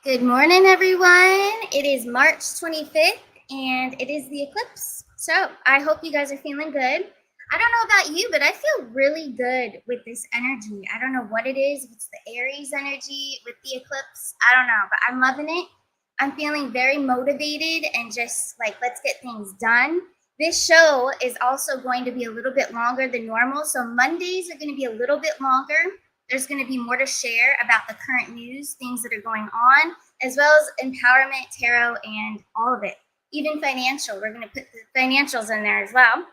Good morning, everyone. It is March 25th, and it is the eclipse. So I hope you guys are feeling good. I don't know about you, but I feel really good with this energy. I don't know what it is. If it's the Aries energy with the eclipse, I don't know, but I'm loving it. I'm feeling very motivated and just like, let's get things done. This show is also going to be a little bit longer than normal. So Mondays are going to be a little bit longer. There's going to be more to share about the current news, things that are going on, as well as empowerment, tarot, and all of it. Even financial. We're going to put the financials in there as well.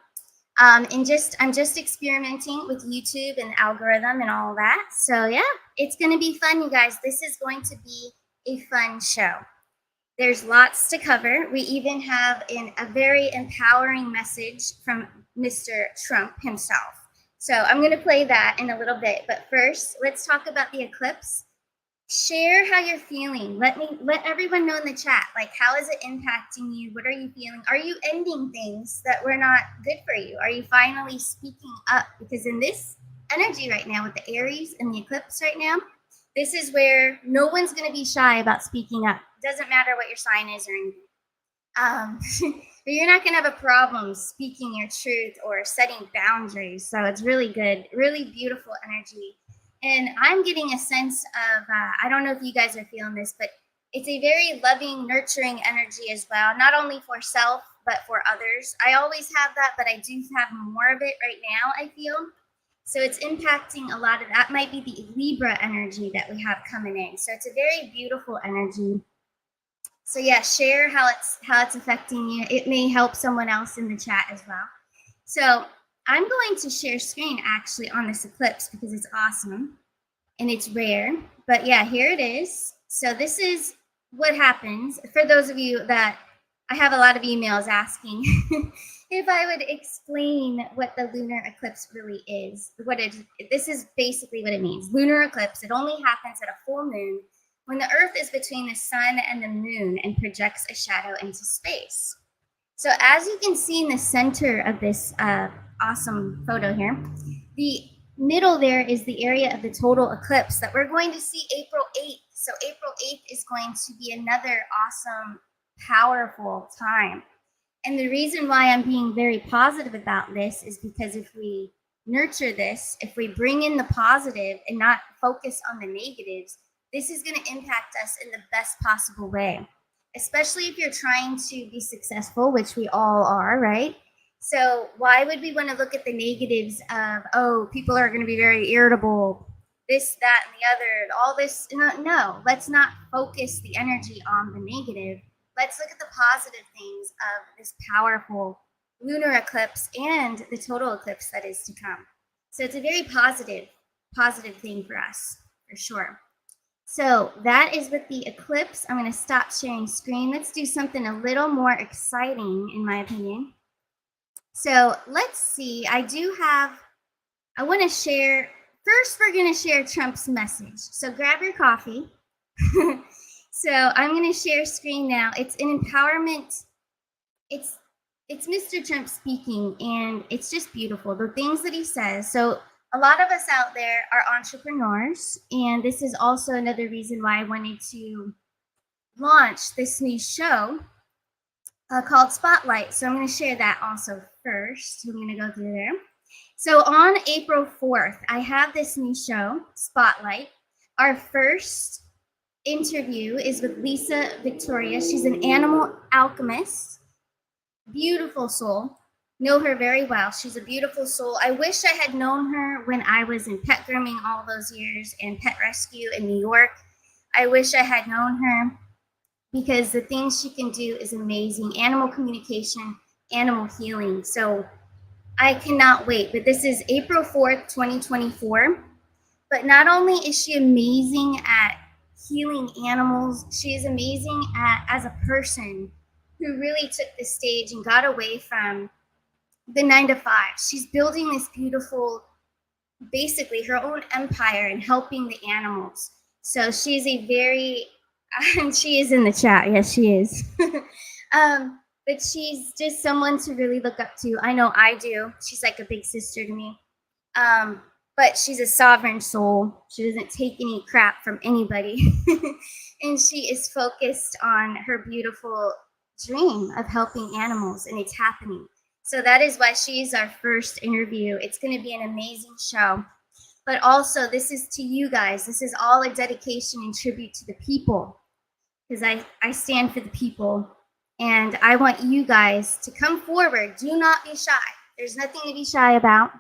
I'm just experimenting with YouTube and algorithm and all that. So yeah, it's going to be fun, you guys. This is going to be a fun show. There's lots to cover. We even have a very empowering message from Mr. Trump himself. So I'm going to play that in a little bit. But first, let's talk about the eclipse. Share how you're feeling. Let everyone know in the chat, like, how is it impacting you? What are you feeling? Are you ending things that were not good for you? Are you finally speaking up? Because in this energy right now with the Aries and the eclipse right now, this is where no one's going to be shy about speaking up. It doesn't matter what your sign is or anything. But you're not going to have a problem speaking your truth or setting boundaries. So it's really good, really beautiful energy. And I'm getting a sense of, I don't know if you guys are feeling this, but it's a very loving, nurturing energy as well, not only for self, but for others. I always have that, but I do have more of it right now, I feel. So it's impacting a lot of that. Might be the Libra energy that we have coming in. So it's a very beautiful energy. So yeah, share how it's affecting you. It may help someone else in the chat as well. So I'm going to share screen actually on this eclipse because it's awesome and it's rare. But yeah, here it is. So this is what happens. For those of you that I have a lot of emails asking if I would explain what the lunar eclipse really is. This is basically what it means. Lunar eclipse, it only happens at a full moon when the Earth is between the sun and the moon and projects a shadow into space. So as you can see in the center of this awesome photo here, the middle there is the area of the total eclipse that we're going to see April 8th. So April 8th is going to be another awesome, powerful time. And the reason why I'm being very positive about this is because if we nurture this, if we bring in the positive and not focus on the negatives, this is going to impact us in the best possible way, especially if you're trying to be successful, which we all are, right? So why would we want to look at the negatives of, oh, people are going to be very irritable, this, that, and the other, all this? No, let's not focus the energy on the negative. Let's look at the positive things of this powerful lunar eclipse and the total eclipse that is to come. So it's a very positive thing for us, for sure. So that is with the eclipse. I'm going to stop sharing screen. Let's do something a little more exciting, in my opinion. So let's see. I want to share. First, we're going to share Trump's message. So grab your coffee. So I'm going to share screen now. It's an empowerment. It's Mr. Trump speaking, and it's just beautiful. The things that he says. So a lot of us out there are entrepreneurs, and this is also another reason why I wanted to launch this new show called Spotlight. So I'm going to share that also first. I'm going to go through there. So on April 4th, I have this new show, Spotlight. Our first interview is with Lisa Victoria. She's an animal alchemist, beautiful soul. Know her very well. She's a beautiful soul. I wish I had known her when I was in pet grooming all those years and pet rescue in New York. I wish I had known her because the things she can do is amazing. Animal communication, animal healing. So I cannot wait. But this is April 4th, 2024. But not only is she amazing at healing animals, she is amazing as a person who really took the stage and got away from the 9-to-5. She's building this beautiful, basically her own empire and helping the animals. So she's a very, she is in the chat. Yes, she is. But she's just someone to really look up to. I know I do. She's like a big sister to me. but she's a sovereign soul. She doesn't take any crap from anybody. And she is focused on her beautiful dream of helping animals, and it's happening. So that is why she's our first interview. It's going to be an amazing show. But also, this is to you guys. This is all a dedication and tribute to the people, because I stand for the people. And I want you guys to come forward. Do not be shy. There's nothing to be shy about.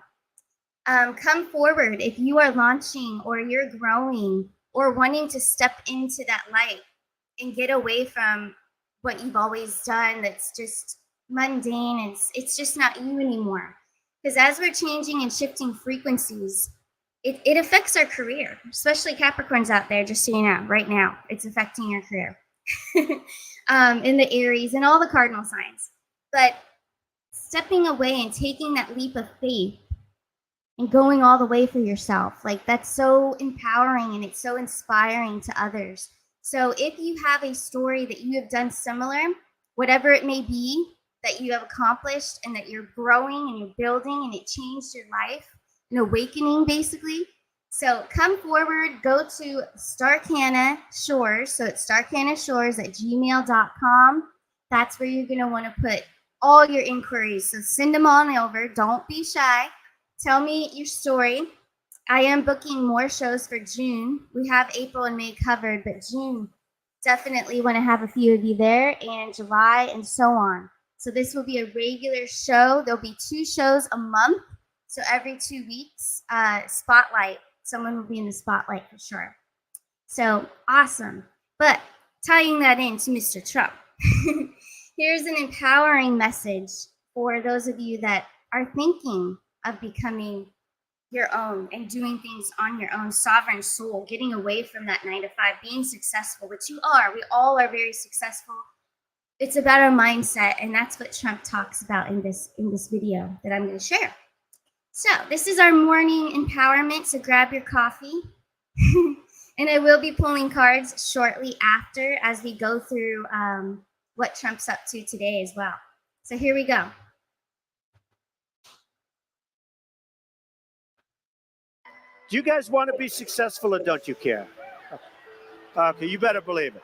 Come forward if you are launching or you're growing or wanting to step into that light and get away from what you've always done that's just mundane and it's just not you anymore. Because as we're changing and shifting frequencies, it affects our career, especially Capricorns out there, just so you know, right now, it's affecting your career. In the Aries and all the cardinal signs. But stepping away and taking that leap of faith and going all the way for yourself, like that's so empowering and it's so inspiring to others. So if you have a story that you have done similar, whatever it may be that you have accomplished and that you're growing and you're building and it changed your life, an awakening basically. So come forward, go to Starcana Shores. So it's starcanashores@gmail.com. That's where you're going to want to put all your inquiries. So send them on over. Don't be shy. Tell me your story. I am booking more shows for June. We have April and May covered, but June, definitely want to have a few of you there, and July and so on. So this will be a regular show. There'll be 2 shows a month. So every 2 weeks, spotlight. Someone will be in the spotlight for sure. So awesome. But tying that into Mr. Trump, here's an empowering message for those of you that are thinking of becoming your own and doing things on your own, sovereign soul, getting away from that 9 to 5, being successful, which you are. We all are very successful. It's about our mindset, and that's what Trump talks about in this video that I'm going to share. So this is our morning empowerment, so grab your coffee. And I will be pulling cards shortly after as we go through what Trump's up to today as well. So here we go. Do you guys want to be successful or don't you care? Okay, you better believe it.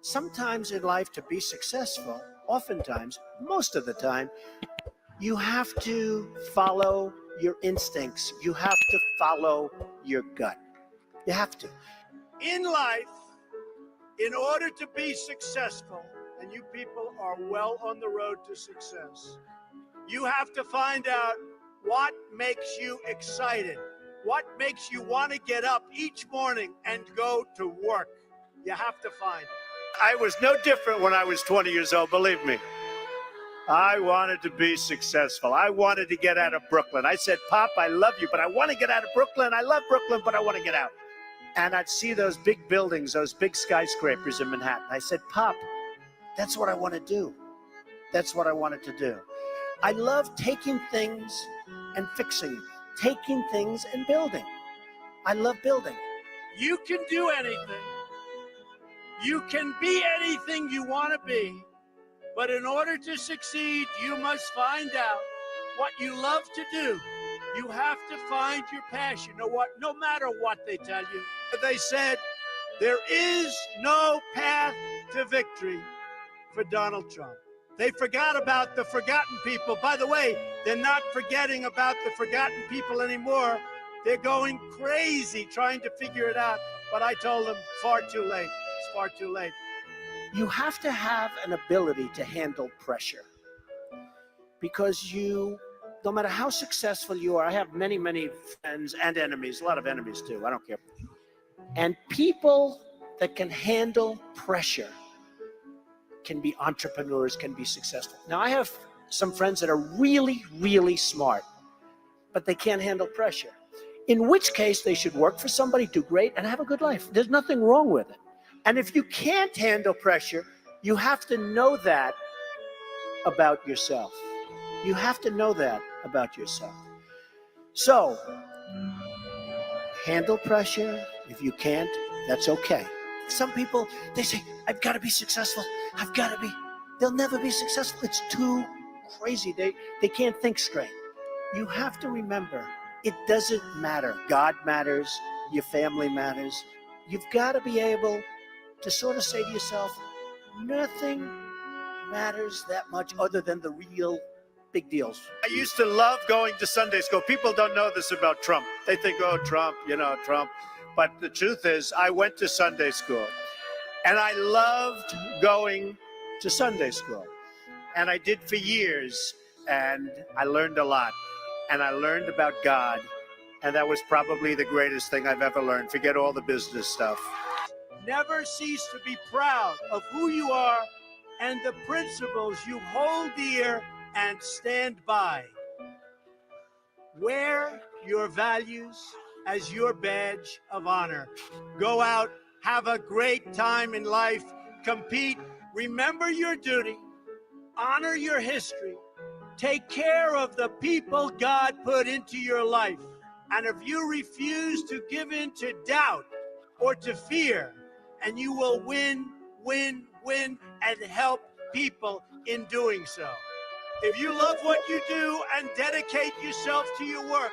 Sometimes in life to be successful, oftentimes, most of the time, you have to follow your instincts. You have to follow your gut. You have to. In life, in order to be successful, and you people are well on the road to success, you have to find out what makes you excited, what makes you want to get up each morning and go to work. You have to find it. I was no different when I was 20 years old, believe me. I wanted to be successful. I wanted to get out of Brooklyn. I said, Pop, I love you, but I want to get out of Brooklyn. I love Brooklyn, but I want to get out. And I'd see those big buildings, those big skyscrapers in Manhattan. I said, Pop, that's what I want to do. That's what I wanted to do. I love taking things and fixing them, taking things and building. I love building. You can do anything. You can be anything you want to be. But in order to succeed, you must find out what you love to do. You have to find your passion. You know what? No matter what they tell you. They said, there is no path to victory for Donald Trump. They forgot about the forgotten people. By the way, they're not forgetting about the forgotten people anymore. They're going crazy trying to figure it out. But I told them, far too late. It's far too late. You have to have an ability to handle pressure, because no matter how successful you are, I have many, many friends and enemies, a lot of enemies too, I don't care. And people that can handle pressure can be entrepreneurs, can be successful. Now, I have some friends that are really, really smart, but they can't handle pressure, in which case they should work for somebody, do great, and have a good life. There's nothing wrong with it. And if you can't handle pressure, you have to know that about yourself. You have to know that about yourself. So, handle pressure. If you can't, that's okay. Some people, they say, I've got to be successful. I've got to be. They'll never be successful. It's too crazy. They can't think straight. You have to remember, it doesn't matter. God matters, your family matters. You've got to be able to sort of say to yourself, nothing matters that much other than the real big deals. I used to love going to Sunday school. People don't know this about Trump. They think, oh, Trump, Trump. But the truth is, I went to Sunday school and I loved going to Sunday school. And I did for years, and I learned a lot. And I learned about God, and that was probably the greatest thing I've ever learned. Forget all the business stuff. Never cease to be proud of who you are and the principles you hold dear and stand by. Wear your values as your badge of honor. Go out, have a great time in life, compete, remember your duty, honor your history, take care of the people God put into your life. And if you refuse to give in to doubt or to fear, and you will win, and help people in doing so. If you love what you do and dedicate yourself to your work,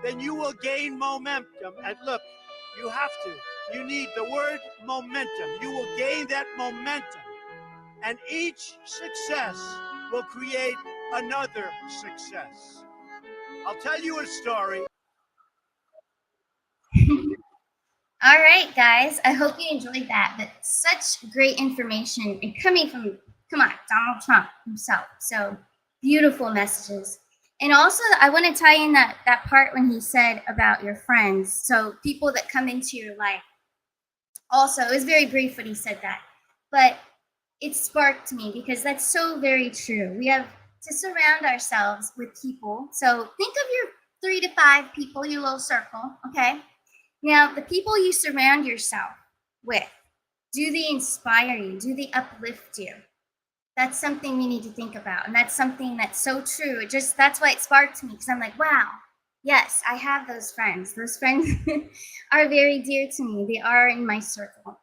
then you will gain momentum. And look, you have to. You need the word momentum. You will gain that momentum. And each success will create another success. I'll tell you a story. All right, guys. I hope you enjoyed that. But such great information and coming from, come on, Donald Trump himself. So beautiful messages. And also, I want to tie in that part when he said about your friends. So people that come into your life. Also, it was very brief when he said that. But it sparked me because that's so very true. We have to surround ourselves with people. So think of your 3 to 5 people, your little circle, okay? Now, the people you surround yourself with, do they inspire you? Do they uplift you? That's something we need to think about. And that's something that's so true. That's why it sparked me, because I'm like, wow, yes, I have those friends. Those friends are very dear to me. They are in my circle.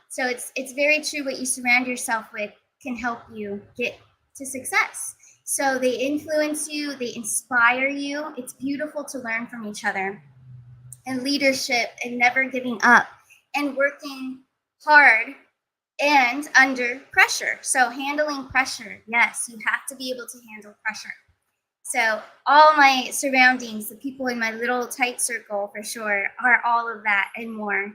So it's very true. What you surround yourself with can help you get to success. So they influence you, they inspire you. It's beautiful to learn from each other. And leadership and never giving up and working hard and under pressure. So handling pressure. Yes, you have to be able to handle pressure. So all my surroundings, the people in my little tight circle for sure, are all of that and more.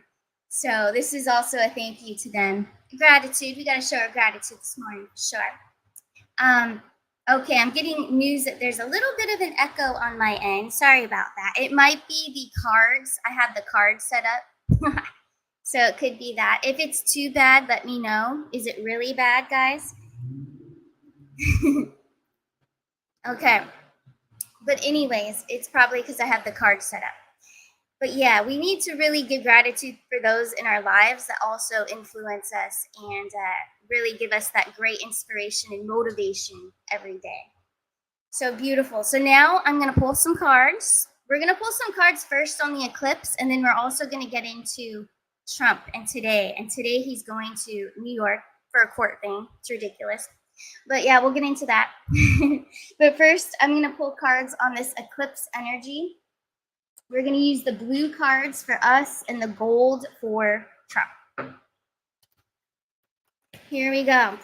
So this is also a thank you to them. Gratitude. We got to show our gratitude this morning, for sure. Okay, I'm getting news that there's a little bit of an echo on my end. Sorry about that. It might be the cards. I have the cards set up. So it could be that. If it's too bad, let me know. Is it really bad, guys? Okay. But anyways, it's probably because I have the cards set up. But yeah, we need to really give gratitude for those in our lives that also influence us and really give us that great inspiration and motivation every day. So beautiful. So now I'm going to pull some cards. We're going to pull some cards first on the eclipse, and then we're also going to get into Trump and today. And today he's going to New York for a court thing. It's ridiculous. But yeah, we'll get into that. But first, I'm going to pull cards on this eclipse energy. We're going to use the blue cards for us and the gold for Trump. Here we go.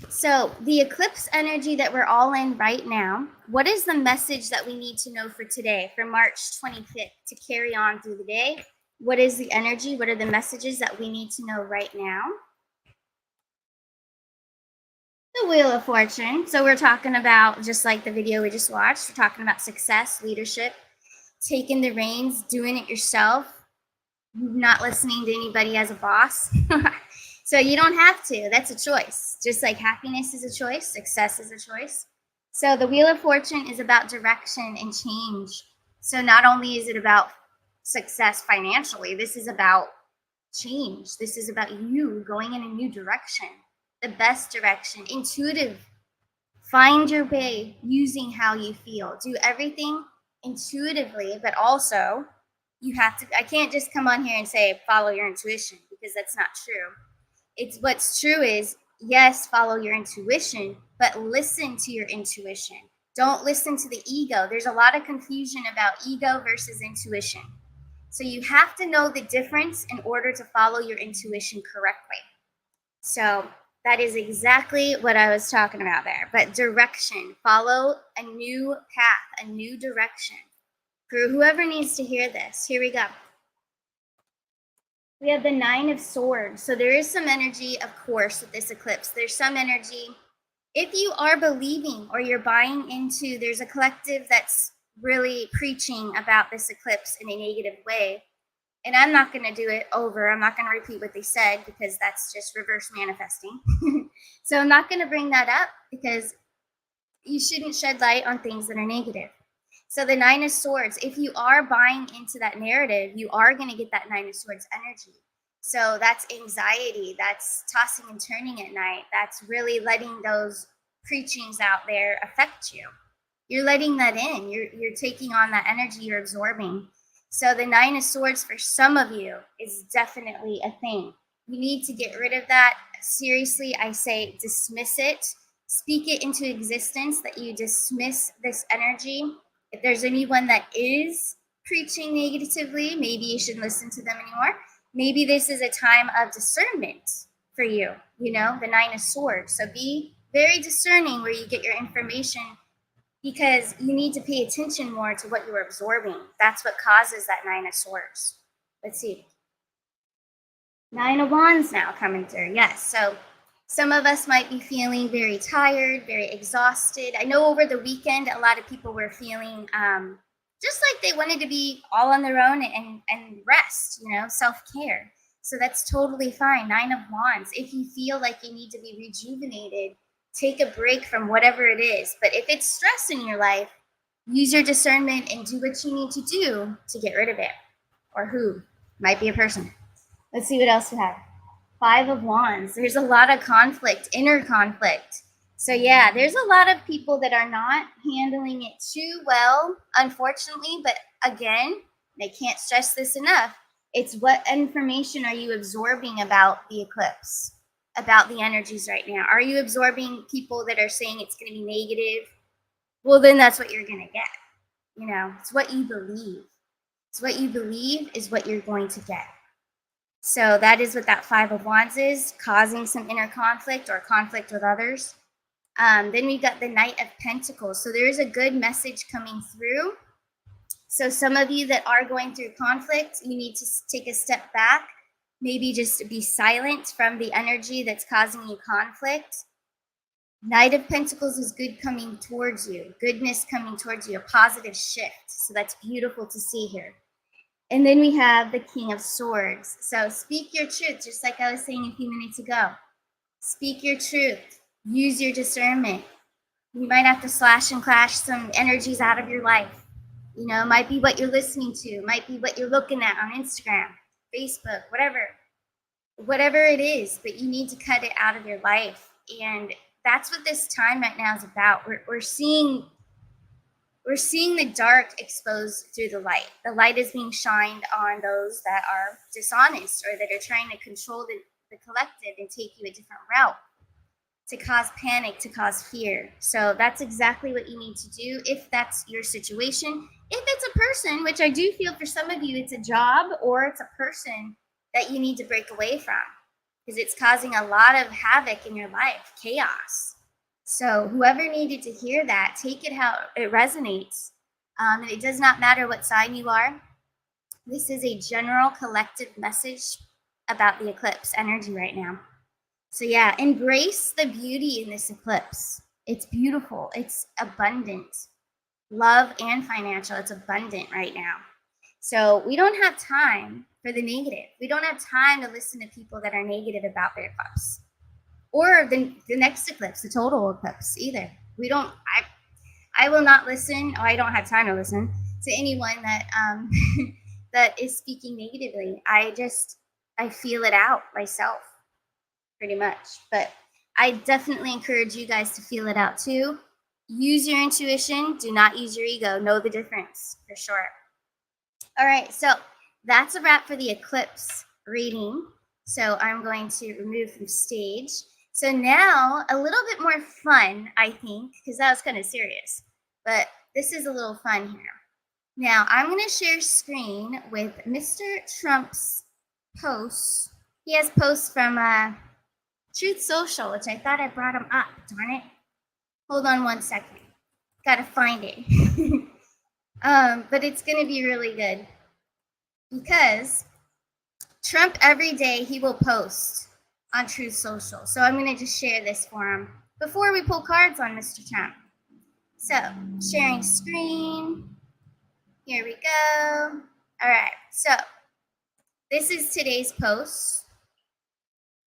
So the eclipse energy that we're all in right now, what is the message that we need to know for today, for March 25th, to carry on through the day? What is the energy? What are the messages that we need to know right now? The Wheel of Fortune. So we're talking about, just like the video we just watched, we're talking about success, leadership, taking the reins, doing it yourself, not listening to anybody as a boss. So you don't have to. That's a choice. Just like happiness is a choice, success is a choice. So the Wheel of Fortune is about direction and change. So not only is it about success financially, this is about change. This is about you going in a new direction, the best direction, intuitive. Find your way using how you feel. Do everything intuitively, but also you have to, I can't just come on here and say follow your intuition, because that's not true. It's what's true is, yes, follow your intuition, but listen to your intuition. Don't listen to the ego. There's a lot of confusion about ego versus intuition. So you have to know the difference in order to follow your intuition correctly. So that is exactly what I was talking about there. But direction, follow a new path, a new direction. For whoever needs to hear this, here we go. We have the 9 of Swords. So there is some energy, of course, with this eclipse. There's some energy. If you are believing or you're buying into, there's a collective that's really preaching about this eclipse in a negative way. And I'm not going to do it over. I'm not going to repeat what they said because that's just reverse manifesting. So I'm not going to bring that up because you shouldn't shed light on things that are negative. So the 9 of Swords, if you are buying into that narrative, you are going to get that 9 of Swords energy. So that's anxiety, that's tossing and turning at night, that's really letting those preachings out there affect you. You're letting that in, you're taking on that energy, you're absorbing. So the 9 of Swords for some of you is definitely a thing. You need to get rid of that. Seriously, I say dismiss it. Speak it into existence that you dismiss this energy. If there's anyone that is preaching negatively, maybe you shouldn't listen to them anymore. Maybe this is a time of discernment for you, the 9 of Swords. So be very discerning where you get your information because you need to pay attention more to what you're absorbing. That's what causes that 9 of Swords. Let's see. 9 of Wands now coming through. Yes, so some of us might be feeling very tired, very exhausted. I know over the weekend, a lot of people were feeling just like they wanted to be all on their own and rest, self-care. So that's totally fine. 9 of Wands. If you feel like you need to be rejuvenated, take a break from whatever it is. But if it's stress in your life, use your discernment and do what you need to do to get rid of it. Or who? Might be a person. Let's see what else we have. 5 of Wands. There's a lot of conflict, inner conflict. So yeah, there's a lot of people that are not handling it too well, unfortunately. But again, they can't stress this enough. It's what information are you absorbing about the eclipse, about the energies right now? Are you absorbing people that are saying it's going to be negative? Well, then that's what you're going to get. It's what you believe. It's what you believe is what you're going to get. So that is what that 5 of Wands is, causing some inner conflict or conflict with others. Then we've got the Knight of Pentacles. So there is a good message coming through. So some of you that are going through conflict, you need to take a step back, maybe just be silent from the energy that's causing you conflict. Knight of Pentacles is good coming towards you, goodness coming towards you, a positive shift. So that's beautiful to see here. And then we have the King of Swords. So speak your truth, just like I was saying a few minutes ago. Speak your truth. Use your discernment. You might have to slash and clash some energies out of your life. It might be what you're listening to. It might be what you're looking at on Instagram, Facebook, whatever it is. But you need to cut it out of your life. And that's what this time right now is about. We're seeing the dark exposed through the light. The light is being shined on those that are dishonest or that are trying to control the collective and take you a different route, to cause panic, to cause fear. So that's exactly what you need to do if that's your situation. If it's a person, which I do feel for some of you, it's a job or it's a person that you need to break away from because it's causing a lot of havoc in your life, chaos. So whoever needed to hear that, take it how it resonates. And it does not matter what sign you are. This is a general collective message about the eclipse energy right now. So yeah, embrace the beauty in this eclipse. It's beautiful. It's abundant. Love and financial. It's abundant right now. So we don't have time for the negative. We don't have time to listen to people that are negative about their eclipse. Or the next eclipse, the total eclipse either. I will not listen, or I don't have time to listen to anyone that that is speaking negatively. I feel it out myself, pretty much. But I definitely encourage you guys to feel it out too. Use your intuition. Do not use your ego. Know the difference for sure. All right, so that's a wrap for the eclipse reading. So I'm going to remove from stage. So now a little bit more fun, I think, because that was kind of serious. but this is a little fun here. Now, I'm going to share screen with Mr. Trump's posts. He has posts from Truth Social, which I thought I brought him up. Darn it. Hold on one second. Got to find it. But it's going to be really good because Trump, every day, he will post on Truth Social. So I'm going to just share this for him before we pull cards on Mr. Trump. So, sharing screen. Here we go. All right, so this is today's post,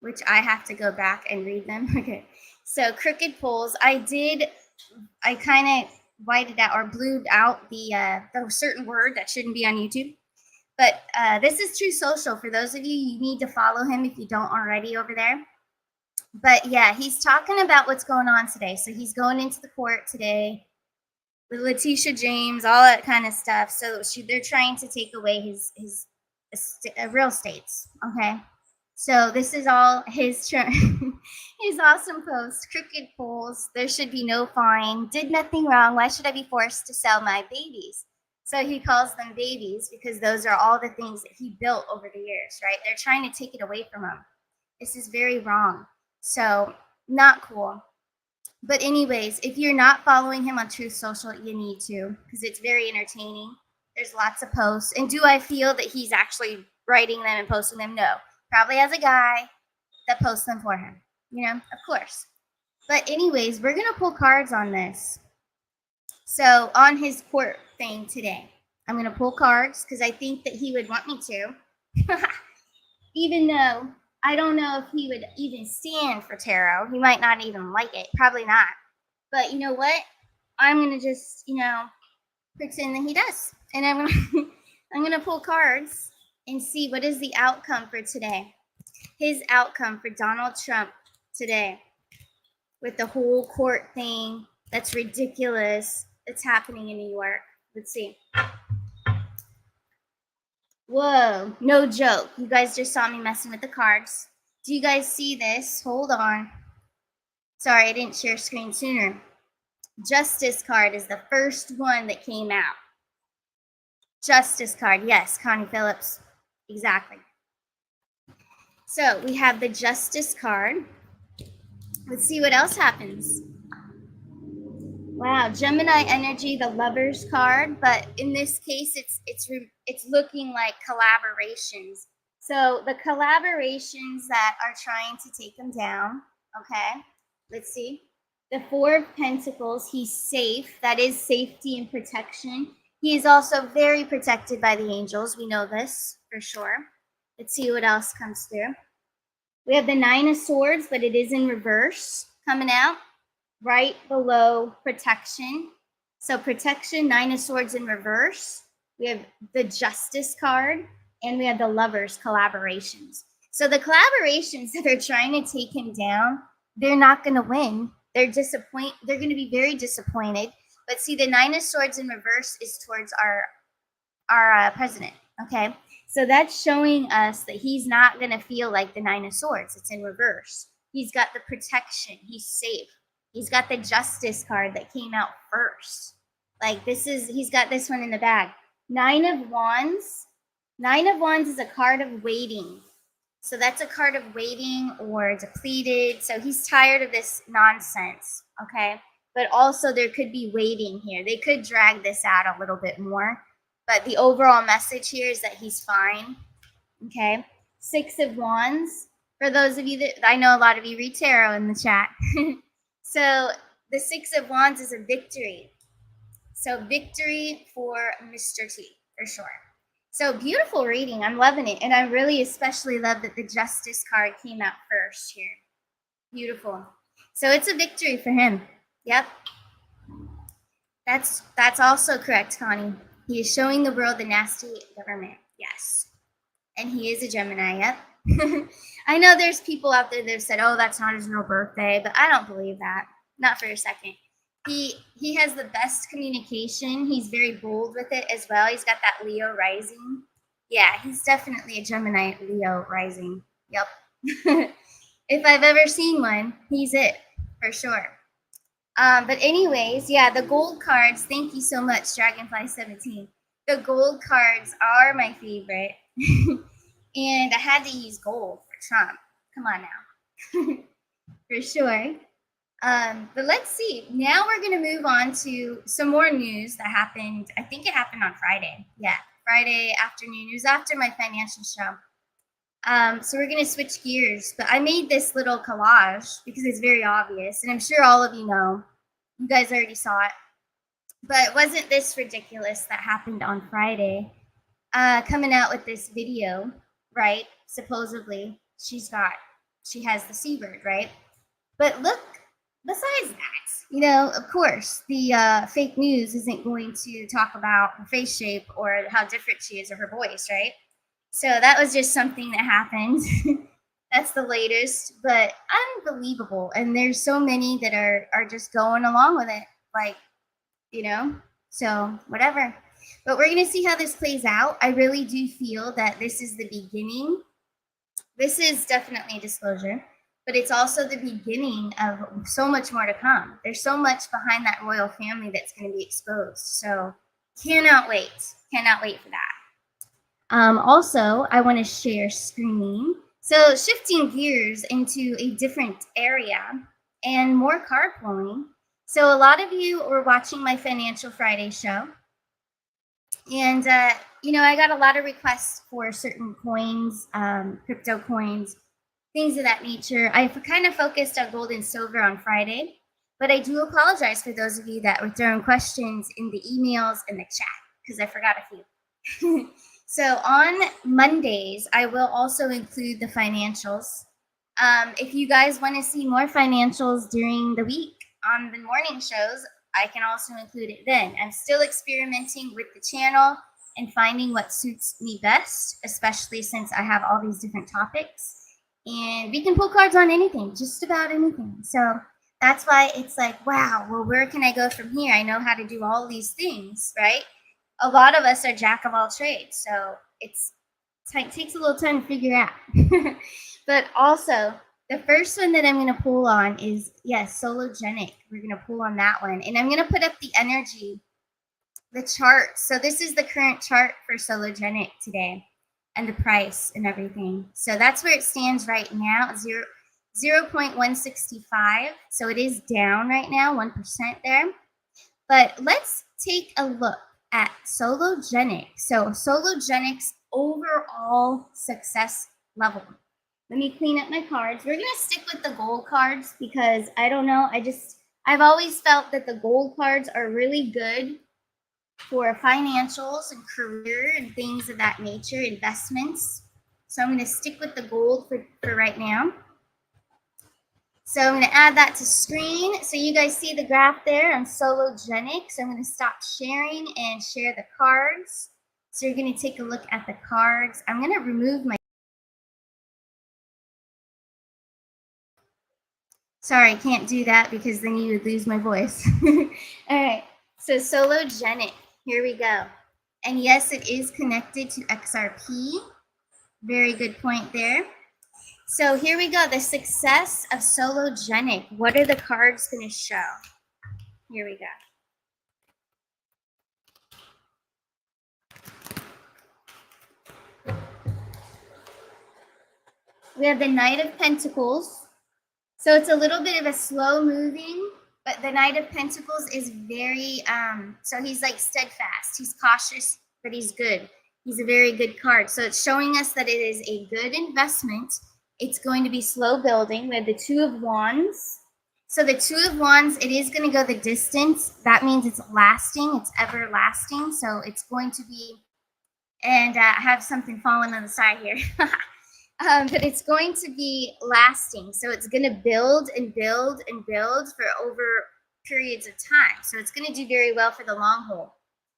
which I have to go back and read them. Okay, so crooked poles. I kind of whited out or blued out the certain word that shouldn't be on YouTube. But this is True Social. For those of you, you need to follow him if you don't already over there. But yeah, he's talking about what's going on today. So he's going into the court today with Letitia James, all that kind of stuff. So they're trying to take away his real estates. Okay, so this is all his his awesome post. Crooked poles. There should be no fine. Did nothing wrong. Why should I be forced to sell my babies? So he calls them babies because those are all the things that he built over the years, right? They're trying to take it away from him. This is very wrong. So not cool. But anyways, if you're not following him on Truth Social, you need to because it's very entertaining. There's lots of posts. And do I feel that he's actually writing them and posting them? No. Probably has a guy that posts them for him, of course. But anyways, we're going to pull cards on this. So on his court thing today, I'm going to pull cards because I think that he would want me to. Even though I don't know if he would even stand for tarot. He might not even like it. Probably not. But you know what? I'm going to just, pretend that he does. And I'm going to pull cards and see what is the outcome for today. His outcome for Donald Trump today with the whole court thing that's ridiculous that's happening in New York. Let's see. Whoa, no joke. You guys just saw me messing with the cards. Do you guys see this? Hold on. Sorry, I didn't share screen sooner. Justice card is the first one that came out. Justice card, yes, Connie Phillips. Exactly. So we have the Justice card. Let's see what else happens. Wow, Gemini energy, the Lovers card, but in this case, it's looking like collaborations. So the collaborations that are trying to take him down. Okay, let's see. The Four of Pentacles, he's safe. That is safety and protection. He is also very protected by the angels. We know this for sure. Let's see what else comes through. We have the Nine of Swords, but it is in reverse coming out. Right below protection. So protection, Nine of Swords in reverse. We have the Justice card, and we have the Lovers collaborations. So the collaborations that are trying to take him down, they're not going to win. They're going to be very disappointed. But see, the Nine of Swords in reverse is towards our president. Okay, so that's showing us that he's not going to feel like the Nine of Swords. It's in reverse. He's got the protection. He's safe. He's got the Justice card that came out first. He's got this one in the bag. Nine of Wands. Nine of Wands is a card of waiting. So that's a card of waiting or depleted. So he's tired of this nonsense, okay? But also there could be waiting here. They could drag this out a little bit more. But the overall message here is that he's fine, okay? Six of Wands. For those of you that, I know a lot of you read tarot in the chat. So the Six of Wands is a victory. So victory for Mr. T, for sure. So beautiful reading. I'm loving it. And I really especially love that the Justice card came out first here. Beautiful. So it's a victory for him. Yep. That's also correct, Connie. He is showing the world the nasty government. Yes. And he is a Gemini, yep. I know there's people out there that have said, oh, that's not his real birthday, but I don't believe that. Not for a second. He has the best communication. He's very bold with it as well. He's got that Leo rising. Yeah, he's definitely a Gemini Leo rising. Yep. If I've ever seen one, he's it, for sure. But anyways, yeah, the gold cards. Thank you so much, Dragonfly17. The gold cards are my favorite. And I had to use gold for Trump. Come on now. For sure. But let's see. Now we're going to move on to some more news that happened. I think it happened on Friday. Yeah, Friday afternoon. It was after my financial show. So we're going to switch gears. But I made this little collage because it's very obvious. And I'm sure all of you know. You guys already saw it. But wasn't this ridiculous that happened on Friday? Coming out with this video, right? Supposedly, she has the C word, right? But look, besides that, of course, the fake news isn't going to talk about her face shape or how different she is or her voice, right? So that was just something that happened. That's the latest, but unbelievable. And there's so many that are just going along with it, like, so whatever. But we're going to see how this plays out. I really do feel that this is the beginning. This is definitely a disclosure, but it's also the beginning of so much more to come. There's so much behind that royal family that's going to be exposed. So cannot wait. Cannot wait for that. Also, I want to share screen. So shifting gears into a different area and more card pulling. So a lot of you were watching my Financial Friday show. And, I got a lot of requests for certain coins, crypto coins, things of that nature. I kind of focused on gold and silver on Friday, but I do apologize for those of you that were throwing questions in the emails and the chat because I forgot a few. So on Mondays, I will also include the financials. If you guys want to see more financials during the week on the morning shows, I can also include it then. I'm still experimenting with the channel and finding what suits me best, especially since I have all these different topics. And we can pull cards on anything, just about anything. So that's why it's like, wow, well, where can I go from here? I know how to do all these things, right? A lot of us are jack of all trades, so it takes a little time to figure out. But also, the first one that I'm going to pull on is, yes, Sologenic. We're going to pull on that one. And I'm going to put up the energy, the chart. So this is the current chart for Sologenic today and the price and everything. So that's where it stands right now, 0.165. So it is down right now, 1% there. But let's take a look at Sologenic. So Sologenic's overall success level. Let me clean up my cards. We're going to stick with the gold cards because I don't know. I've always felt that the gold cards are really good for financials and career and things of that nature, investments. So I'm going to stick with the gold for right now. So I'm going to add that to screen. So you guys see the graph there on Sologenic. So I'm going to stop sharing and share the cards. So you're going to take a look at the cards. I'm going to remove my... Sorry, I can't do that because then you would lose my voice. All right, so Sologenic, here we go. And yes, it is connected to XRP. Very good point there. So here we go, the success of Sologenic. What are the cards going to show? Here we go. We have the Knight of Pentacles. So it's a little bit of a slow moving, but the Knight of Pentacles is very, so he's like steadfast. He's cautious, but he's good. He's a very good card. So it's showing us that it is a good investment. It's going to be slow building. We have the Two of Wands. So the Two of Wands, it is going to go the distance. That means it's lasting. It's everlasting. So it's going to be, and I have something falling on the side here. But it's going to be lasting. So it's going to build and build and build for over periods of time. So it's going to do very well for the long haul.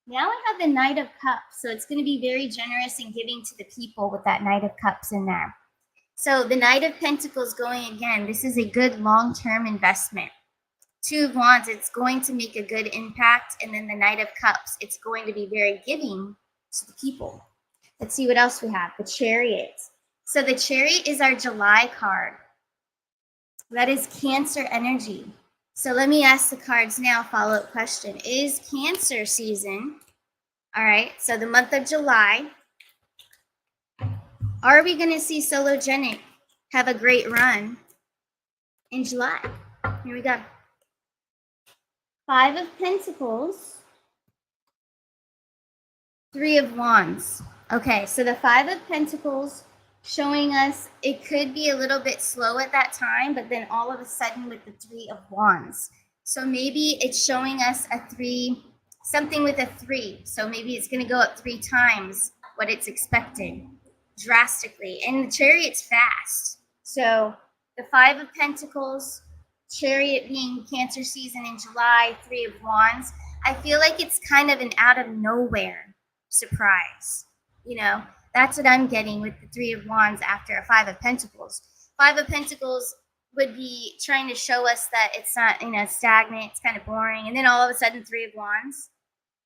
Now I have the Knight of Cups. So it's going to be very generous and giving to the people with that Knight of Cups in there. So the Knight of Pentacles going again. This is a good long-term investment. Two of Wands, it's going to make a good impact. And then the Knight of Cups, it's going to be very giving to the people. Let's see what else we have. The Chariot. So the Chariot is our July card. That is Cancer energy. So let me ask the cards now, follow-up question. Is Cancer season, all right, so the month of July, are we going to see Sologenic have a great run in July? Here we go. 5 of Pentacles, 3 of Wands. Okay, so the 5 of Pentacles showing us it could be a little bit slow at that time, but then all of a sudden with the 3 of Wands. So maybe it's showing us a 3, something with a 3. So maybe it's going to go up 3 times what it's expected drastically. And the Chariot's fast. So the 5 of Pentacles, Chariot being Cancer season in July, 3 of Wands. I feel like it's kind of an out of nowhere surprise. You know, that's what I'm getting with the 3 of Wands after a 5 of Pentacles. 5 of Pentacles would be trying to show us that it's not, you know, stagnant, it's kind of boring. And then all of a sudden 3 of Wands.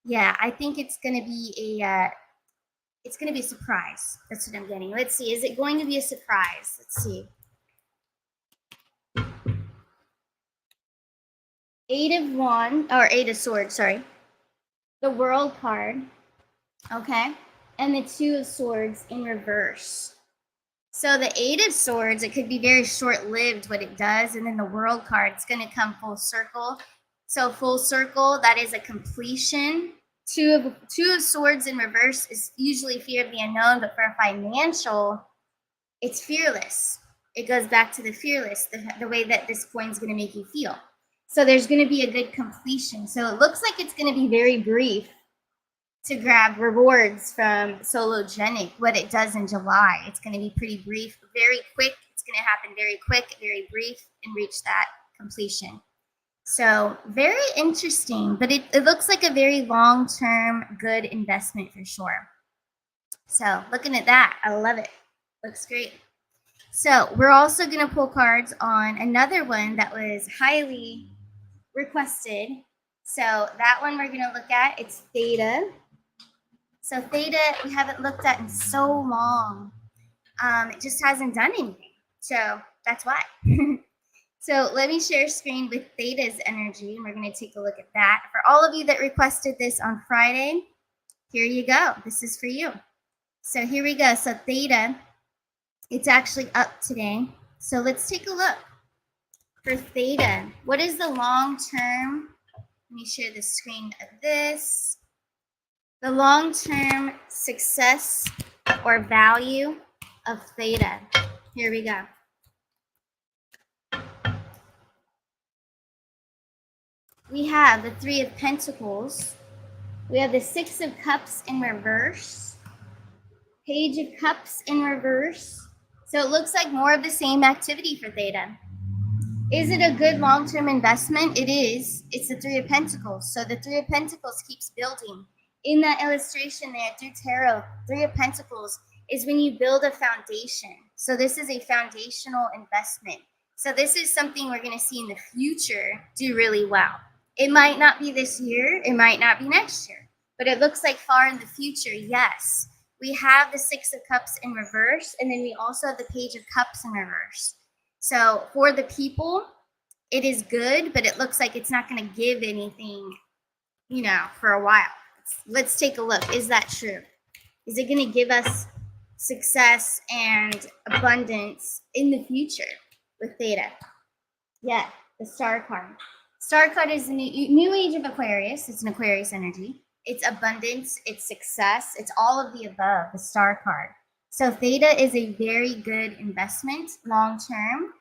Yeah, I think it's going to be a surprise. That's what I'm getting. Let's see. Is it going to be a surprise? Let's see. 8 of Wands, or 8 of Swords, sorry. The World card. Okay. And the 2 of Swords in reverse. So the 8 of Swords, it could be very short-lived what it does. And then the World card, it's going to come full circle. So full circle, that is a completion. 2 of Swords in reverse is usually fear of the unknown, but for a financial, it's fearless. It goes back to the fearless, the way that this coin is going to make you feel. So there's going to be a good completion. So it looks like it's going to be very brief to grab rewards from Sologenic, what it does in July. It's going to be pretty brief, very quick. It's going to happen very quick, very brief, and reach that completion. So very interesting, but it looks like a very long-term good investment for sure. So looking at that, I love it. Looks great. So we're also going to pull cards on another one that was highly requested. So that one we're going to look at. It's Theta. So Theta we haven't looked at in so long. It just hasn't done anything. So that's why. So let me share screen with Theta's energy, and we're going to take a look at that. For all of you that requested this on Friday, here you go. This is for you. So here we go. So Theta, it's actually up today. So let's take a look. For Theta, what is the long term? Let me share the screen of this. The long-term success or value of Theta. Here we go. We have the 3 of Pentacles. We have the 6 of Cups in reverse. Page of Cups in reverse. So it looks like more of the same activity for Theta. Is it a good long-term investment? It is. It's the 3 of Pentacles. So the 3 of Pentacles keeps building. In that illustration there, through tarot, 3 of Pentacles is when you build a foundation. So this is a foundational investment. So this is something we're going to see in the future do really well. It might not be this year. It might not be next year. But it looks like far in the future, yes. We have the 6 of Cups in reverse, and then we also have the Page of Cups in reverse. So for the people, it is good, but it looks like it's not going to give anything, you know, for a while. Let's take a look. Is that true? Is it going to give us success and abundance in the future with Theta? Yeah, the Star card. Star card is the new age of Aquarius. It's an Aquarius energy. It's abundance. It's success. It's all of the above, the Star card. So Theta is a very good investment long term.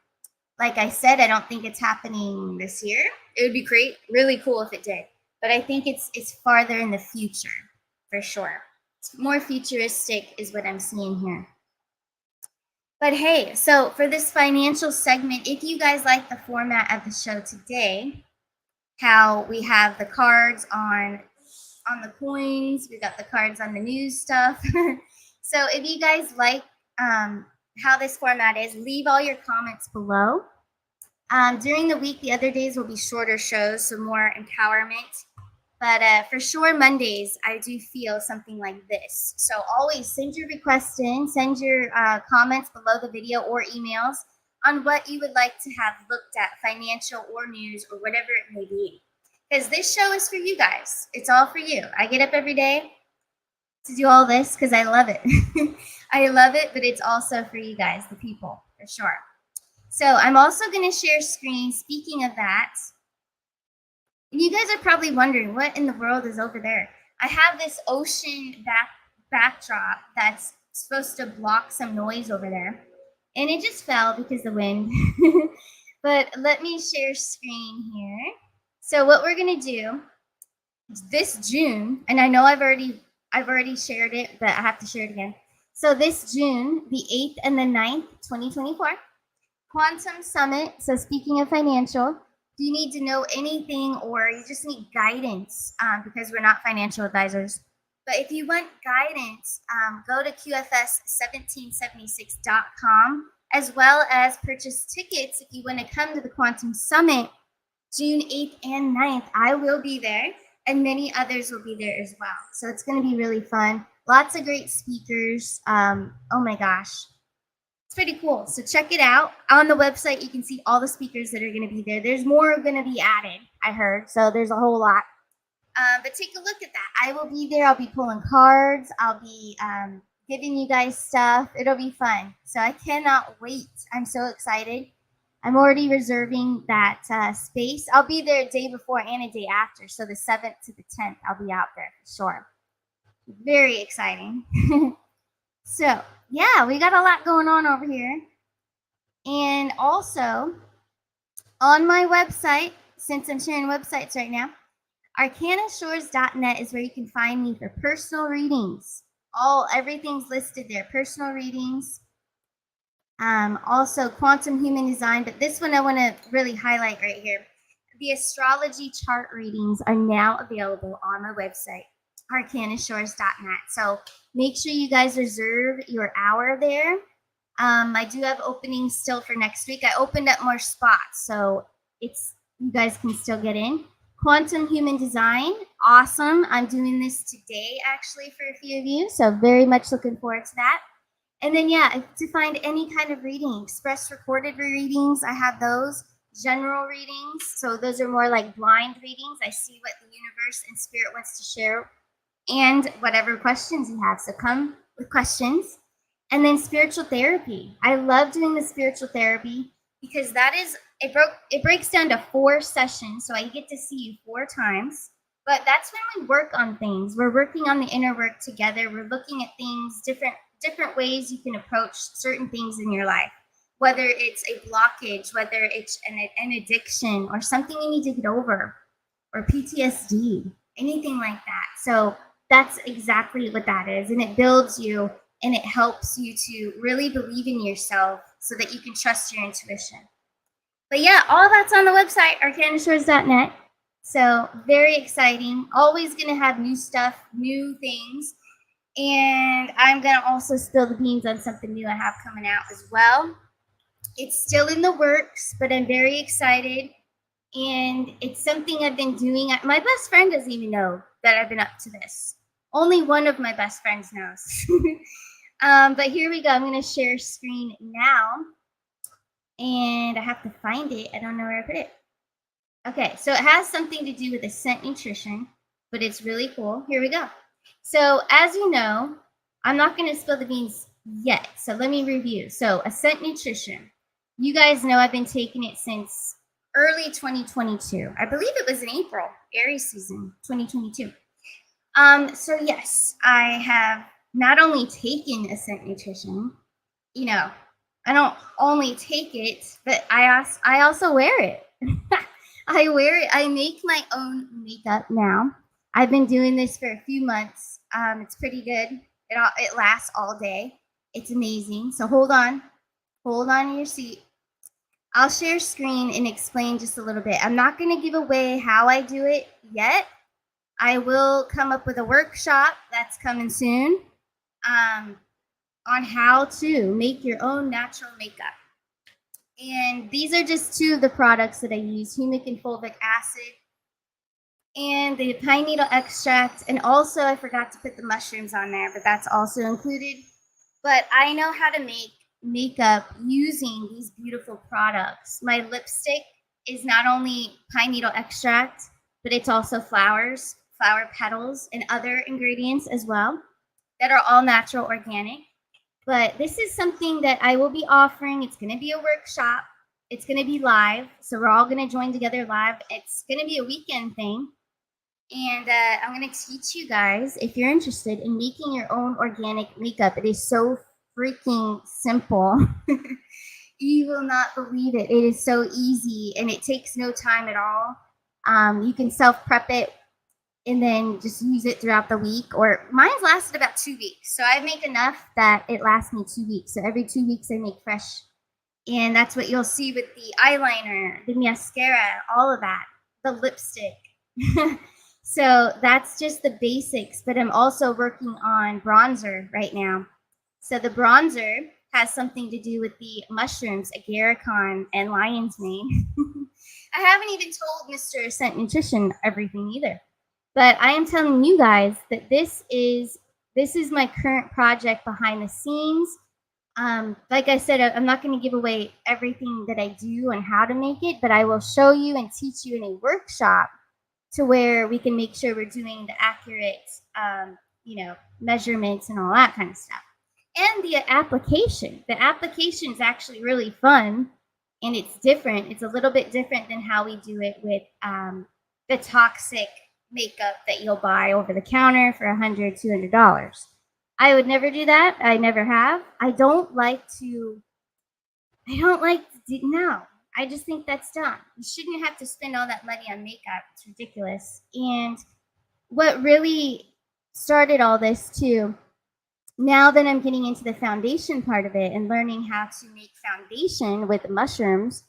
Like I said, I don't think it's happening this year. It would be great, really cool if it did. But I think it's farther in the future, for sure. It's more futuristic is what I'm seeing here. But hey, so for this financial segment, if you guys like the format of the show today, how we have the cards on the coins, we got the cards on the news stuff. So if you guys like how this format is, leave all your comments below. During the week, the other days will be shorter shows, so more empowerment. But for sure, Mondays, I do feel something like this. So always send your requests in, send your comments below the video or emails. on what you would like to have looked at, financial or news or whatever it may be. Because this show is for you guys. It's all for you. I get up every day to do all this because I love it. I love it, but it's also for you guys, the people, for sure. So I'm also going to share screen. Speaking of that, and you guys are probably wondering, what in the world is over there? I have this ocean backdrop that's supposed to block some noise over there. And it just fell because of the wind. But let me share screen here. So what we're going to do this June, and I know I've already shared it, but I have to share it again. So this June, the 8th and the 9th, 2024, Quantum Summit. So speaking of financial, do you need to know anything or you just need guidance because we're not financial advisors? But if you want guidance, go to qfs1776.com as well as purchase tickets if you want to come to the Quantum Summit June 8th and 9th. I will be there and many others will be there as well. So it's going to be really fun. Lots of great speakers. Oh my gosh. It's pretty cool. So check it out. On the website, you can see all the speakers that are going to be there. There's more going to be added, I heard. So there's a whole lot. But take a look at that. I will be there. I'll be pulling cards. I'll be giving you guys stuff. It'll be fun. So I cannot wait. I'm so excited. I'm already reserving that space. I'll be there a day before and a day after. So the 7th to the 10th, I'll be out there for sure. Very exciting. So yeah, we got a lot going on over here. And also on my website, since I'm sharing websites right now, arcanashores.net is where you can find me for personal readings. Everything's listed there. Personal readings. Also quantum human design, but this one I want to really highlight right here. The astrology chart readings are now available on my website, arcanashores.net. So make sure you guys reserve your hour there. I do have openings still for next week. I opened up more spots, so you guys can still get in. Quantum human design, awesome. I'm doing this today actually for a few of you, so very much looking forward to that. And then yeah, to find any kind of reading, express recorded readings, I have those. General readings, so those are more like blind readings. I see what the universe and spirit wants to share and whatever questions you have. So come with questions. And then spiritual therapy. I love doing the spiritual therapy because it breaks down to 4 sessions. So I get to see you 4 times. But that's when we work on things. We're working on the inner work together. We're looking at things, different ways you can approach certain things in your life. Whether it's a blockage, whether it's an addiction or something you need to get over, or PTSD, anything like that. So that's exactly what that is. And it builds you and it helps you to really believe in yourself so that you can trust your intuition. But yeah, all that's on the website, arcanashores.net. So very exciting. Always going to have new stuff, new things. And I'm going to also spill the beans on something new I have coming out as well. It's still in the works, but I'm very excited. And it's something I've been doing. My best friend doesn't even know that I've been up to this. Only one of my best friends knows. But here we go. I'm going to share screen now. And I have to find it. I don't know where I put it. Okay, so it has something to do with ASCENT nutrition, but it's really cool. Here we go. So as you know, I'm not going to spill the beans yet. So let me review. So ASCENT nutrition. You guys know I've been taking it since early 2022. I believe it was in April, Aries season 2022. So yes, I have not only taken ASCENT nutrition, you know, I don't only take it, but I also wear it. I wear it. I make my own makeup now. I've been doing this for a few months. It's pretty good. It lasts all day. It's amazing. So hold on in your seat. I'll share screen and explain just a little bit. I'm not going to give away how I do it yet. I will come up with a workshop that's coming soon on how to make your own natural makeup. And these are just 2 of the products that I use, humic and fulvic acid and the pine needle extract. And also I forgot to put the mushrooms on there, but that's also included. But I know how to make makeup using these beautiful products. My lipstick is not only pine needle extract, but it's also flowers, flower petals, and other ingredients as well that are all natural organic. But this is something that I will be offering. It's going to be a workshop. It's going to be live. So we're all going to join together live. It's going to be a weekend thing. And I'm going to teach you guys, if you're interested in making your own organic makeup. It is so freaking simple. You will not believe it. It is so easy and it takes no time at all. You can self prep it and then just use it throughout the week. Or mine's lasted about 2 weeks. So I make enough that it lasts me 2 weeks. So every 2 weeks I make fresh. And that's what you'll see with the eyeliner, the mascara, all of that, the lipstick. So that's just the basics. But I'm also working on bronzer right now. So the bronzer has something to do with the mushrooms, agaricon and lion's mane. I haven't even told Mr. Ascent Nutrition everything either. But I am telling you guys that this is my current project behind the scenes. Like I said, I'm not going to give away everything that I do and how to make it, but I will show you and teach you in a workshop to where we can make sure we're doing the accurate, measurements and all that kind of stuff. And the application is actually really fun and it's different. It's a little bit different than how we do it with the toxic makeup that you'll buy over the counter for $100, $200. I would never do that. I never have. I don't like to, no. I just think that's dumb. You shouldn't have to spend all that money on makeup. It's ridiculous. And what really started all this too, now that I'm getting into the foundation part of it and learning how to make foundation with mushrooms,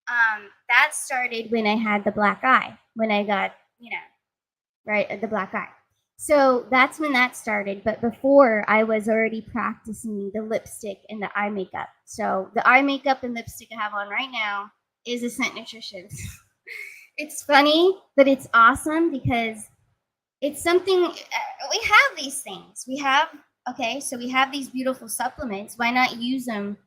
that started when I had the black eye, when I got, the black eye. So that's when that started. But before, I was already practicing the lipstick and the eye makeup. So the eye makeup and lipstick I have on right now is Ascent Nutrition. It's funny, but it's awesome because it's something, we have these things. We have these beautiful supplements. Why not use them?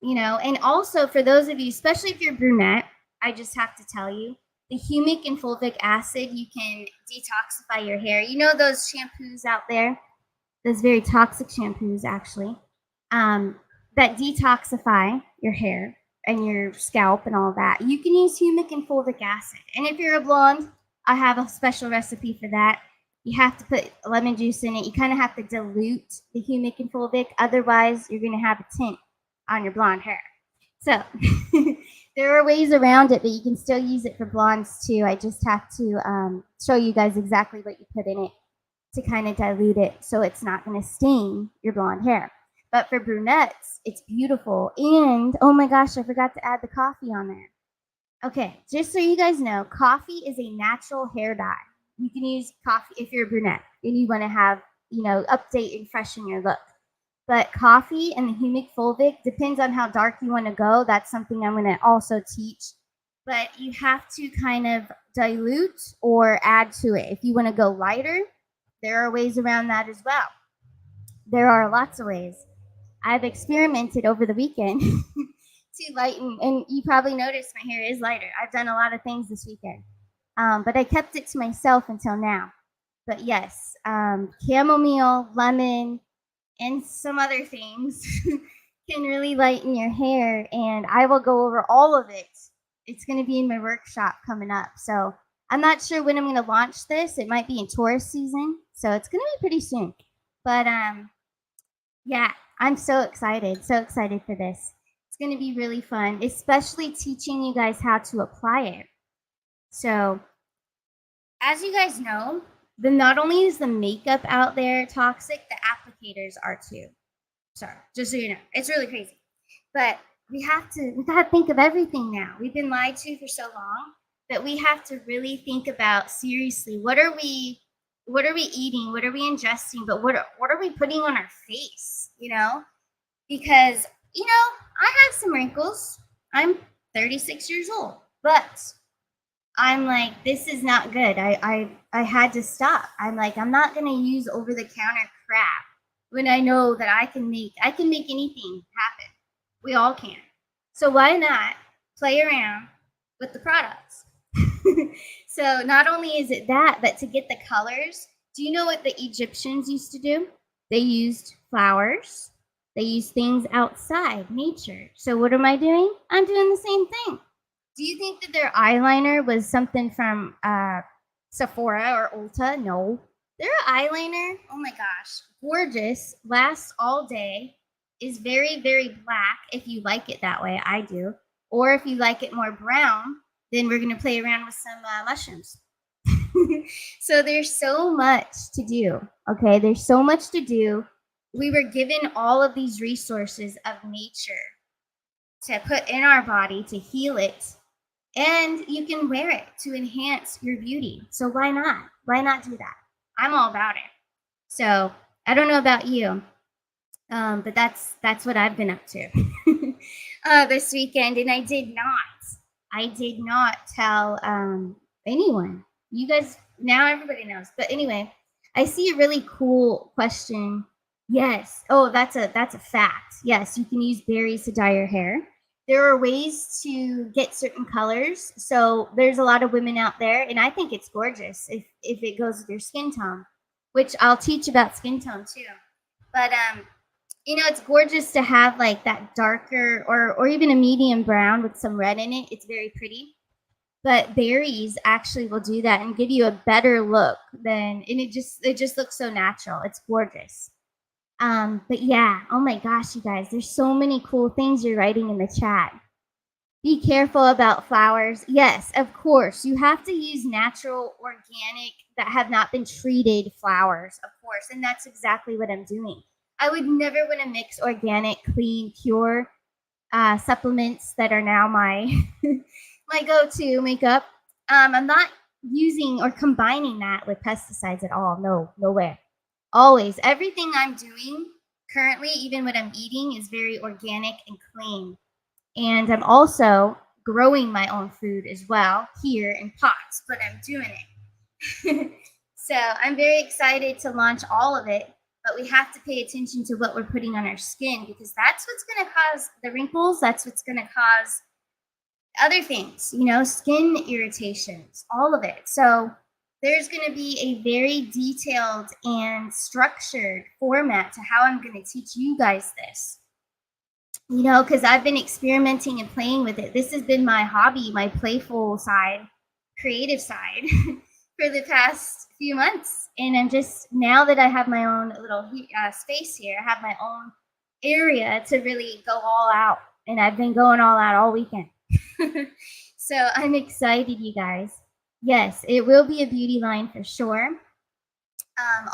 And also for those of you, especially if you're brunette, I just have to tell you, the humic and fulvic acid, you can detoxify your hair. You know those shampoos out there, those very toxic shampoos actually, that detoxify your hair and your scalp and all that. You can use humic and fulvic acid. And if you're a blonde, I have a special recipe for that. You have to put lemon juice in it. You kind of have to dilute the humic and fulvic. Otherwise, you're going to have a tint on your blonde hair. So there are ways around it, but you can still use it for blondes too. I just have to show you guys exactly what you put in it to kind of dilute it so it's not going to stain your blonde hair. But for brunettes, it's beautiful. And, oh my gosh, I forgot to add the coffee on there. Okay, just so you guys know, coffee is a natural hair dye. You can use coffee if you're a brunette and you want to have, update and freshen your look. But coffee and the humic fulvic depends on how dark you want to go. That's something I'm going to also teach. But you have to kind of dilute or add to it. If you want to go lighter, there are ways around that as well. There are lots of ways. I've experimented over the weekend to lighten, and you probably noticed my hair is lighter. I've done a lot of things this weekend, but I kept it to myself until now. But yes, chamomile, lemon, and some other things can really lighten your hair, and I will go over all of it. It's going to be in my workshop coming up. So I'm not sure when I'm going to launch this. It might be in Taurus season, so it's going to be pretty soon. But yeah, I'm so excited for this. It's going to be really fun, especially teaching you guys how to apply it. So as you guys know, not only is the makeup out there toxic, the applicators are too. Sorry, just so you know, it's really crazy. But we gotta think of everything now. We've been lied to for so long that we have to really think about seriously, what are we eating? What are we ingesting? But what are we putting on our face? Because I have some wrinkles. I'm 36 years old, but I'm like, this is not good. I had to stop. I'm like, I'm not gonna use over the counter crap when I know that I can make anything happen. We all can. So why not play around with the products? So not only is it that, but to get the colors, do you know what the Egyptians used to do? They used flowers. They used things outside, nature. So what am I doing? I'm doing the same thing. Do you think that their eyeliner was something from Sephora or Ulta? No. Their eyeliner, oh my gosh, gorgeous, lasts all day, is very, very black if you like it that way. I do. Or if you like it more brown, then we're going to play around with some mushrooms. So there's so much to do. Okay, there's so much to do. We were given all of these resources of nature to put in our body to heal it, and you can wear it to enhance your beauty. So why not? Why not do that? I'm all about it. So I don't know about you, but that's what I've been up to this weekend, and I did not tell anyone. You guys, now everybody knows. But anyway, I see a really cool question. Yes. Oh, that's a fact. Yes, you can use berries to dye your hair. There are ways to get certain colors. So there's a lot of women out there, and I think it's gorgeous if it goes with your skin tone, which I'll teach about skin tone too. But it's gorgeous to have like that darker or even a medium brown with some red in it. It's very pretty. But berries actually will do that and give you a better look and it just looks so natural. It's gorgeous. But yeah, oh my gosh, you guys, there's so many cool things you're writing in the chat. Be careful about flowers. Yes, of course. You have to use natural, organic, that have not been treated flowers, of course. And that's exactly what I'm doing. I would never want to mix organic, clean, pure supplements that are now my my go-to makeup. I'm not using or combining that with pesticides at all. No way. Always, everything I'm doing currently, even what I'm eating, is very organic and clean. And I'm also growing my own food as well here in pots, but I'm doing it. So I'm very excited to launch all of it, but we have to pay attention to what we're putting on our skin because that's what's going to cause the wrinkles. That's what's going to cause other things, skin irritations, all of it. So there's going to be a very detailed and structured format to how I'm going to teach you guys this. Because I've been experimenting and playing with it. This has been my hobby, my playful side, creative side for the past few months. And I'm just, now that I have my own little space here, I have my own area to really go all out. And I've been going all out all weekend. So I'm excited, you guys. Yes, it will be a beauty line for sure.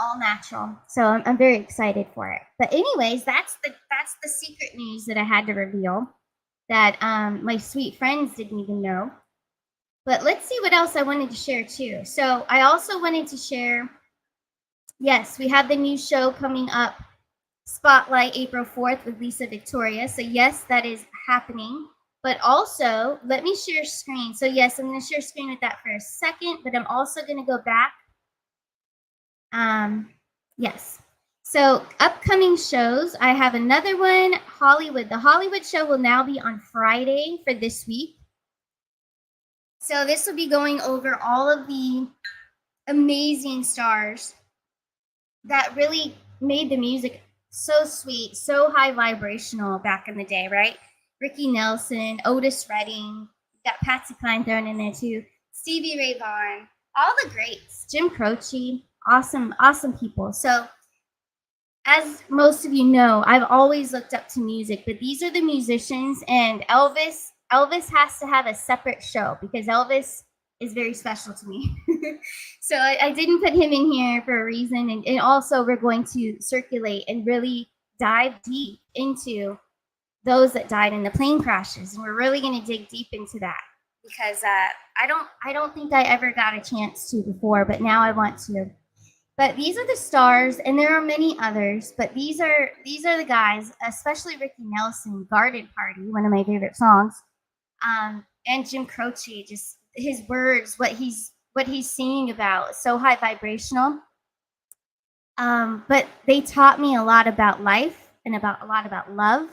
All natural. So I'm very excited for it. But anyways, that's the secret news that I had to reveal that my sweet friends didn't even know. But let's see what else I wanted to share too. So I also wanted to share, yes, we have the new show coming up, Spotlight, April 4th with Lisa Victoria. So yes, that is happening. But also, let me share screen. So yes, I'm going to share screen with that for a second, but I'm also going to go back. Yes. So upcoming shows, I have another one, Hollywood. The Hollywood show will now be on Friday for this week. So this will be going over all of the amazing stars that really made the music so sweet, so high vibrational back in the day, right? Ricky Nelson, Otis Redding, got Patsy Cline thrown in there too, Stevie Ray Vaughan, all the greats, Jim Croce, awesome people. So as most of you know, I've always looked up to music, but these are the musicians, and Elvis has to have a separate show because Elvis is very special to me. So I didn't put him in here for a reason. And also we're going to circulate and really dive deep into those that died in the plane crashes. And we're really going to dig deep into that because I don't think I ever got a chance to before, but now I want to. But these are the stars, and there are many others, but these are the guys, especially Ricky Nelson, Garden Party, one of my favorite songs. And Jim Croce, just his words, what he's singing about, so high vibrational. But they taught me a lot about life and a lot about love.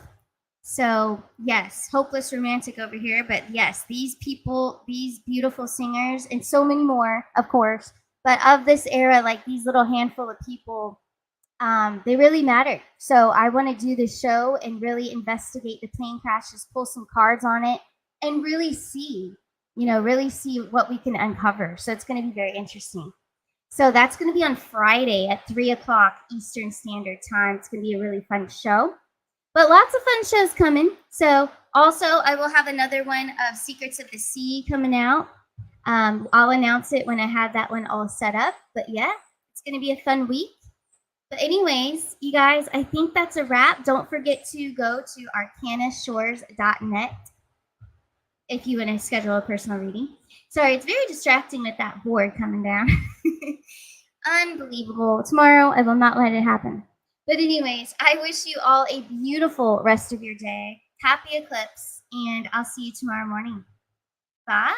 So yes, hopeless romantic over here, but yes, these people, these beautiful singers, and so many more, of course. But of this era, like these little handful of people, they really matter. So I want to do this show and really investigate the plane crashes, pull some cards on it, and really see, really see what we can uncover. So it's going to be very interesting. So that's going to be on Friday at 3 o'clock Eastern Standard Time. It's going to be a really fun show. But lots of fun shows coming. So also, I will have another one of Secrets of the Sea coming out. I'll announce it when I have that one all set up. But yeah, it's going to be a fun week. But anyways, you guys, I think that's a wrap. Don't forget to go to arcanashores.net if you want to schedule a personal reading. Sorry, it's very distracting with that board coming down. Unbelievable. Tomorrow, I will not let it happen. But anyways, I wish you all a beautiful rest of your day. Happy eclipse, and I'll see you tomorrow morning. Bye.